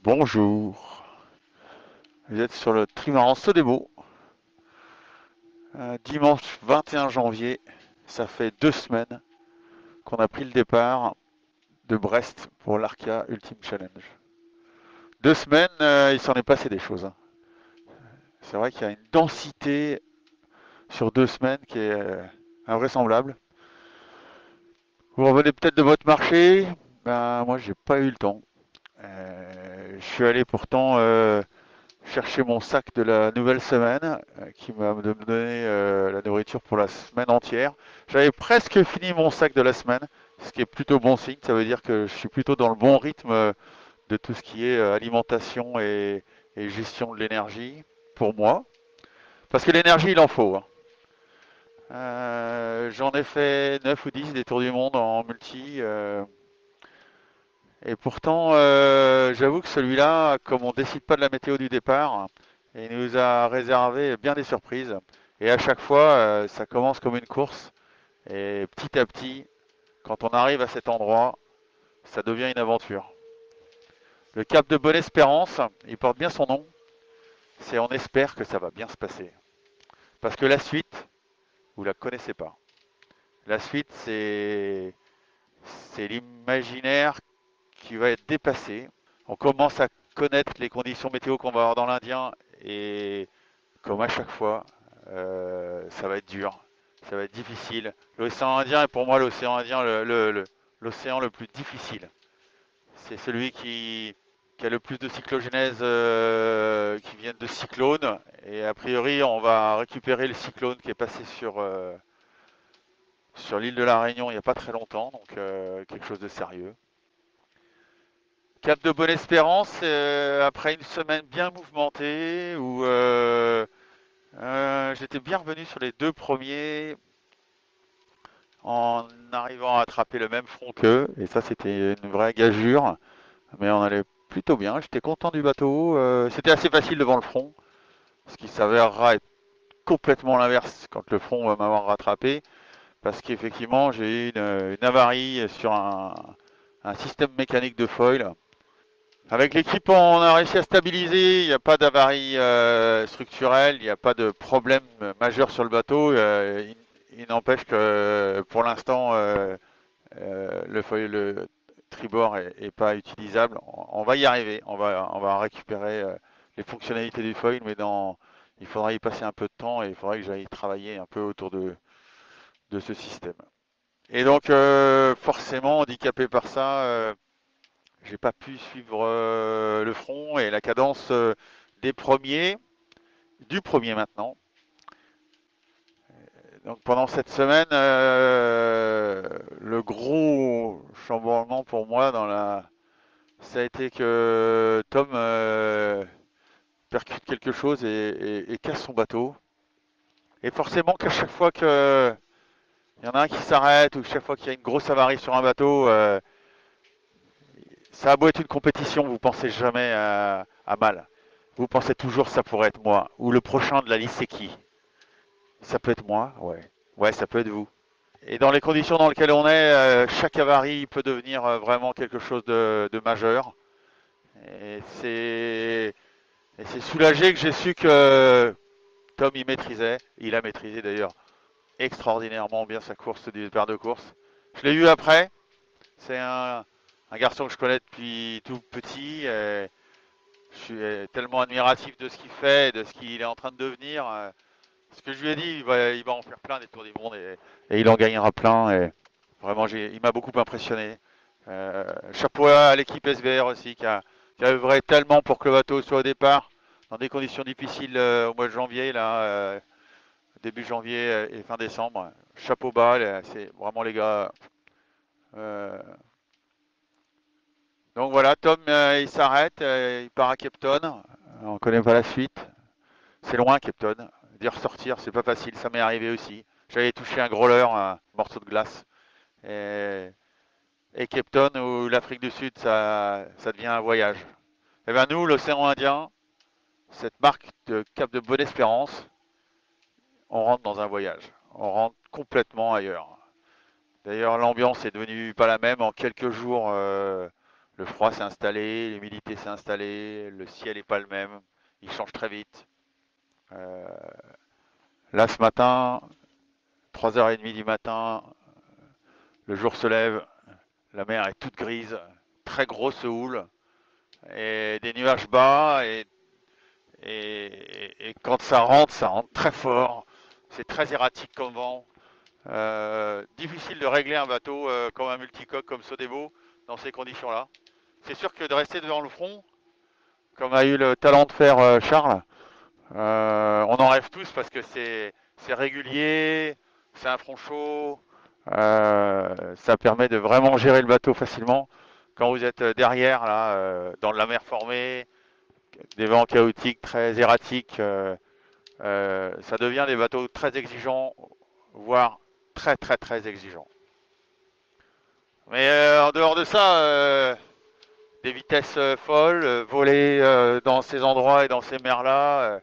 Bonjour, vous êtes sur le trimaran Sodebo, dimanche 21 janvier, ça fait 2 semaines qu'on a pris le départ de Brest pour l'Arca Ultimate Challenge. 2 semaines, il s'en est passé des choses, hein. C'est vrai qu'il y a une densité sur 2 semaines qui est invraisemblable. Vous revenez peut-être de votre marché, ben moi j'ai pas eu le temps. Je suis allé pourtant chercher mon sac de la nouvelle semaine qui m'a donné la nourriture pour la semaine entière. J'avais presque fini mon sac de la semaine, ce qui est plutôt bon signe. Ça veut dire que je suis plutôt dans le bon rythme de tout ce qui est alimentation et gestion de l'énergie pour moi. Parce que l'énergie, il en faut, hein. J'en ai fait 9 ou 10 des tours du monde en multi. Et pourtant, j'avoue que celui-là, comme on ne décide pas de la météo du départ, il nous a réservé bien des surprises. Et à chaque fois, ça commence comme une course. Et petit à petit, quand on arrive à cet endroit, ça devient une aventure. Le Cap de Bonne-Espérance, il porte bien son nom. C'est on espère que ça va bien se passer. Parce que la suite, vous la connaissez pas. La suite, c'est l'imaginaire qui va être dépassé. On commence à connaître les conditions météo qu'on va avoir dans l'Indien et comme à chaque fois, ça va être dur, ça va être difficile. L'océan Indien est pour moi l'océan Indien l'océan le plus difficile. C'est celui qui a le plus de cyclogénèse qui viennent de cyclones et a priori on va récupérer le cyclone qui est passé sur l'île de la Réunion il n'y a pas très longtemps, donc quelque chose de sérieux. Cap de Bonne-Espérance, après une semaine bien mouvementée, où j'étais bien revenu sur les deux premiers en arrivant à attraper le même front qu'eux, et ça c'était une vraie gageure, mais on allait plutôt bien, j'étais content du bateau, c'était assez facile devant le front, ce qui s'avérera être complètement l'inverse quand le front va m'avoir rattrapé, parce qu'effectivement j'ai eu une avarie sur un système mécanique de foil. Avec l'équipe, on a réussi à stabiliser. Il n'y a pas d'avarie structurelle, il n'y a pas de problème majeur sur le bateau. Il n'empêche que pour l'instant, le tribord est pas utilisable. On va y arriver. On va récupérer les fonctionnalités du foil, mais il faudra y passer un peu de temps et il faudra que j'aille travailler un peu autour de ce système. Et donc, forcément, handicapé par ça, j'ai pas pu suivre le front et la cadence des premiers, du premier maintenant. Donc pendant cette semaine, le gros chamboulement pour moi ça a été que Tom percute quelque chose et casse son bateau. Et forcément qu'à chaque fois qu'il y en a un qui s'arrête ou chaque fois qu'il y a une grosse avarie sur un bateau, ça a beau être une compétition, vous pensez jamais à mal. Vous pensez toujours ça pourrait être moi. Ou le prochain de la liste, c'est qui? Ça peut être moi, ouais. Ouais, ça peut être vous. Et dans les conditions dans lesquelles on est, chaque avarie peut devenir vraiment quelque chose de majeur. Et c'est soulagé que j'ai su que Tom y maîtrisait. Il a maîtrisé d'ailleurs extraordinairement bien sa course du paire de course. Je l'ai vu après. C'est un garçon que je connais depuis tout petit. Je suis tellement admiratif de ce qu'il fait et de ce qu'il est en train de devenir. Ce que je lui ai dit, il va en faire plein des tours du monde et il en gagnera plein. Et vraiment, il m'a beaucoup impressionné. Chapeau à l'équipe SVR aussi qui a œuvré tellement pour que le bateau soit au départ dans des conditions difficiles au mois de janvier, là, début janvier et fin décembre. Chapeau bas, c'est vraiment les gars. euh, donc voilà, Tom, il s'arrête, il part à Cape Town. On connaît pas la suite. C'est loin, Cape Town. D'y ressortir, c'est pas facile. Ça m'est arrivé aussi. J'avais touché un growler, un morceau de glace. Et, et Cape Town ou l'Afrique du Sud, ça devient un voyage. Et bien nous, l'océan Indien, cette marque de Cap de Bonne-Espérance, on rentre dans un voyage. On rentre complètement ailleurs. D'ailleurs, l'ambiance est devenue pas la même. En quelques jours, Le froid s'est installé, l'humidité s'est installée, le ciel n'est pas le même, il change très vite. Euh, Là, ce matin, 3h30 du matin, le jour se lève, la mer est toute grise, très grosse houle, et des nuages bas, et quand ça rentre très fort. C'est très erratique comme vent. Difficile de régler un bateau comme un multicoque comme Sodebo dans ces conditions-là. C'est sûr que de rester devant le front, comme a eu le talent de faire Charles, on en rêve tous parce que c'est régulier, c'est un front chaud, ça permet de vraiment gérer le bateau facilement. Quand vous êtes derrière, là, dans la mer formée, des vents chaotiques très erratiques, ça devient des bateaux très exigeants, voire très très très exigeants. Mais en dehors de ça, des vitesses folles, voler dans ces endroits et dans ces mers-là,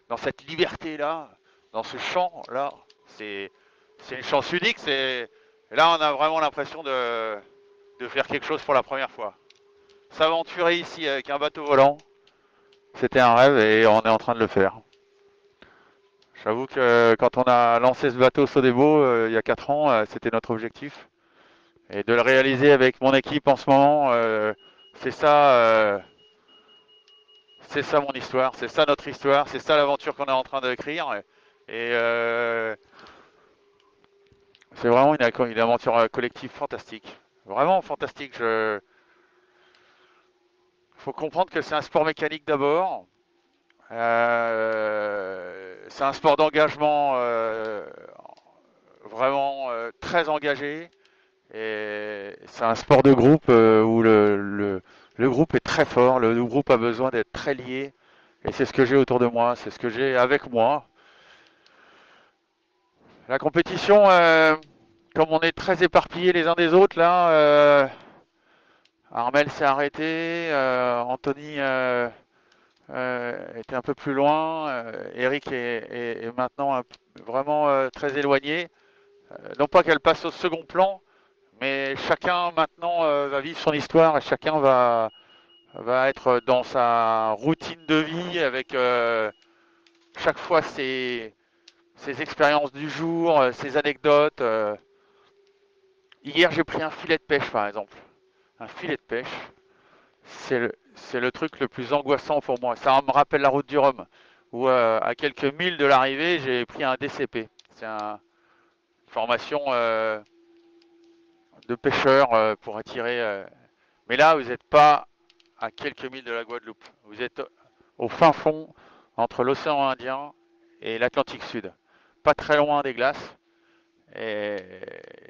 dans cette liberté-là, dans ce champ-là, c'est c'est une chance unique. Là, on a vraiment l'impression de faire quelque chose pour la première fois. S'aventurer ici avec un bateau volant, c'était un rêve et on est en train de le faire. J'avoue que quand on a lancé ce bateau Sodebo il y a 4 ans, c'était notre objectif. Et de le réaliser avec mon équipe en ce moment, c'est ça, c'est ça mon histoire, c'est ça notre histoire, c'est ça l'aventure qu'on est en train d'écrire. Et c'est vraiment une aventure collective fantastique. Vraiment fantastique. Faut comprendre que c'est un sport mécanique d'abord. C'est un sport d'engagement vraiment très engagé. Et c'est un sport de groupe où le groupe est très fort, le groupe a besoin d'être très lié. Et c'est ce que j'ai autour de moi, c'est ce que j'ai avec moi. La compétition, comme on est très éparpillés les uns des autres, là, Armel s'est arrêté, Anthony était un peu plus loin, Eric est maintenant vraiment très éloigné. Non pas qu'elle passe au second plan, mais chacun maintenant va vivre son histoire et chacun va être dans sa routine de vie avec chaque fois ses expériences du jour, ses anecdotes. Hier, j'ai pris un filet de pêche, par exemple. Un filet de pêche, c'est le truc le plus angoissant pour moi. Ça me rappelle la route du Rhum, où à quelques milles de l'arrivée, j'ai pris un DCP. C'est une formation de pêcheur pour attirer. Mais là, vous n'êtes pas à quelques milles de la Guadeloupe. Vous êtes au fin fond entre l'océan Indien et l'Atlantique Sud. Pas très loin des glaces. Et,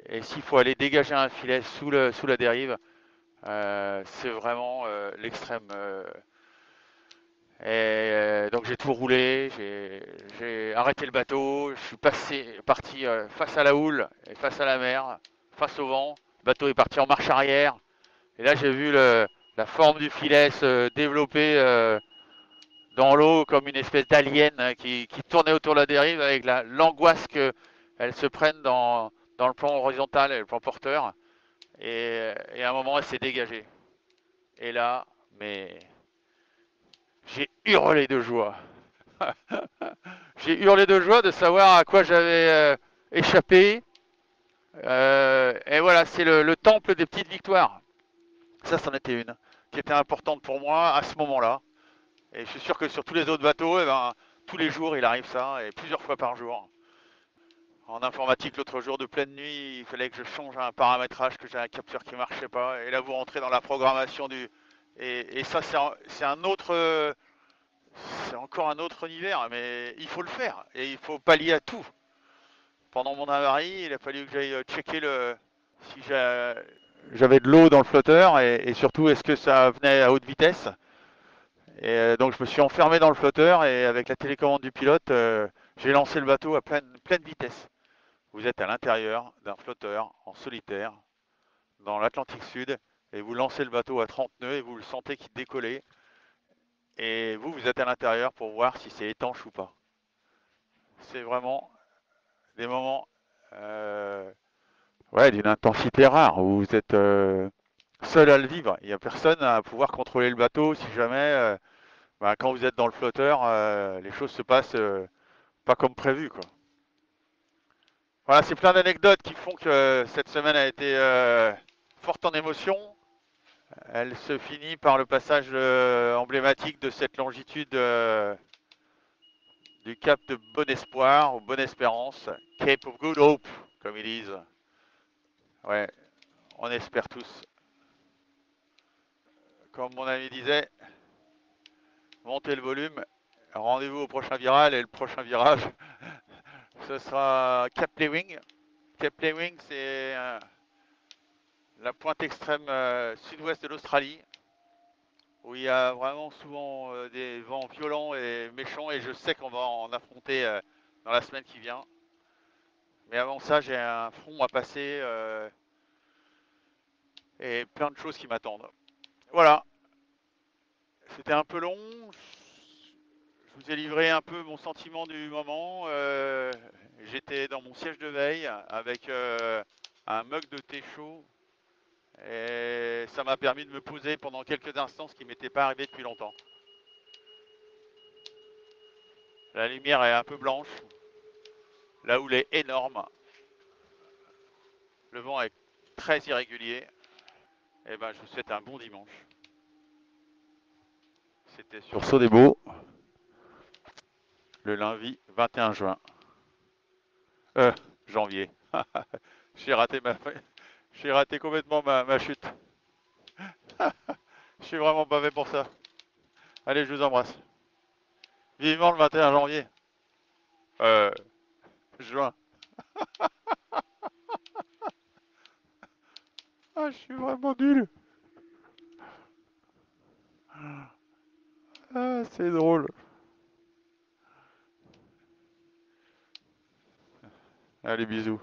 et s'il faut aller dégager un filet sous la dérive, c'est vraiment l'extrême. Donc j'ai tout roulé, j'ai arrêté le bateau, je suis parti face à la houle et face à la mer, face au vent. Le bateau est parti en marche arrière. Et là j'ai vu la forme du filet se développer dans l'eau comme une espèce d'alien qui tournait autour de la dérive avec l'angoisse qu'elle se prenne dans le plan horizontal et le plan porteur. Et à un moment, elle s'est dégagée. Et là, mais j'ai hurlé de joie. J'ai hurlé de joie de savoir à quoi j'avais échappé. Et voilà, c'est le temple des petites victoires. Ça, c'en était une qui était importante pour moi à ce moment-là. Et je suis sûr que sur tous les autres bateaux, eh ben, tous les jours, il arrive ça, et plusieurs fois par jour. En informatique, l'autre jour de pleine nuit, il fallait que je change un paramétrage, que j'ai un capteur qui marchait pas. Et là, vous rentrez dans la programmation du. Et ça, c'est un autre. C'est encore un autre univers, mais il faut le faire. Et il faut pallier à tout. Pendant mon avarie, il a fallu que j'aille checker si j'avais de l'eau dans le flotteur et surtout, est-ce que ça venait à haute vitesse. Et donc je me suis enfermé dans le flotteur et avec la télécommande du pilote, j'ai lancé le bateau à pleine vitesse. Vous êtes à l'intérieur d'un flotteur en solitaire dans l'Atlantique Sud et vous lancez le bateau à 30 nœuds et vous le sentez qui décoller. Et vous êtes à l'intérieur pour voir si c'est étanche ou pas. C'est vraiment des moments ouais, d'une intensité rare où vous êtes seul à le vivre. Il n'y a personne à pouvoir contrôler le bateau si jamais, bah, quand vous êtes dans le flotteur, les choses se passent pas comme prévu, quoi. Voilà, c'est plein d'anecdotes qui font que cette semaine a été forte en émotion. Elle se finit par le passage emblématique de cette longitude du cap de Bon Espoir ou Bonne Espérance, Cape of Good Hope, comme ils disent. Ouais, on espère tous. Comme mon ami disait, montez le volume, rendez-vous au prochain virage et le prochain virage, ce sera Cap Lewing. Cap Lewing, c'est la pointe extrême sud-ouest de l'Australie, où il y a vraiment souvent des vents violents et méchants, et je sais qu'on va en affronter dans la semaine qui vient. Mais avant ça, j'ai un front à passer et plein de choses qui m'attendent. Voilà, c'était un peu long. Je vous ai livré un peu mon sentiment du moment. J'étais dans mon siège de veille avec un mug de thé chaud et ça m'a permis de me poser pendant quelques instants, ce qui m'était pas arrivé depuis longtemps. La lumière est un peu blanche, la houle est énorme, le vent est très irrégulier. Et ben, je vous souhaite un bon dimanche. C'était sur Sodebo, le lundi 21 juin. Euh, janvier. J'ai raté j'ai raté complètement ma chute. Je suis vraiment pas fait pour ça. Allez, je vous embrasse. Vivement le 21 janvier. Euh, juin. Ah, je suis vraiment nul. Ah, c'est drôle. Allez, bisous.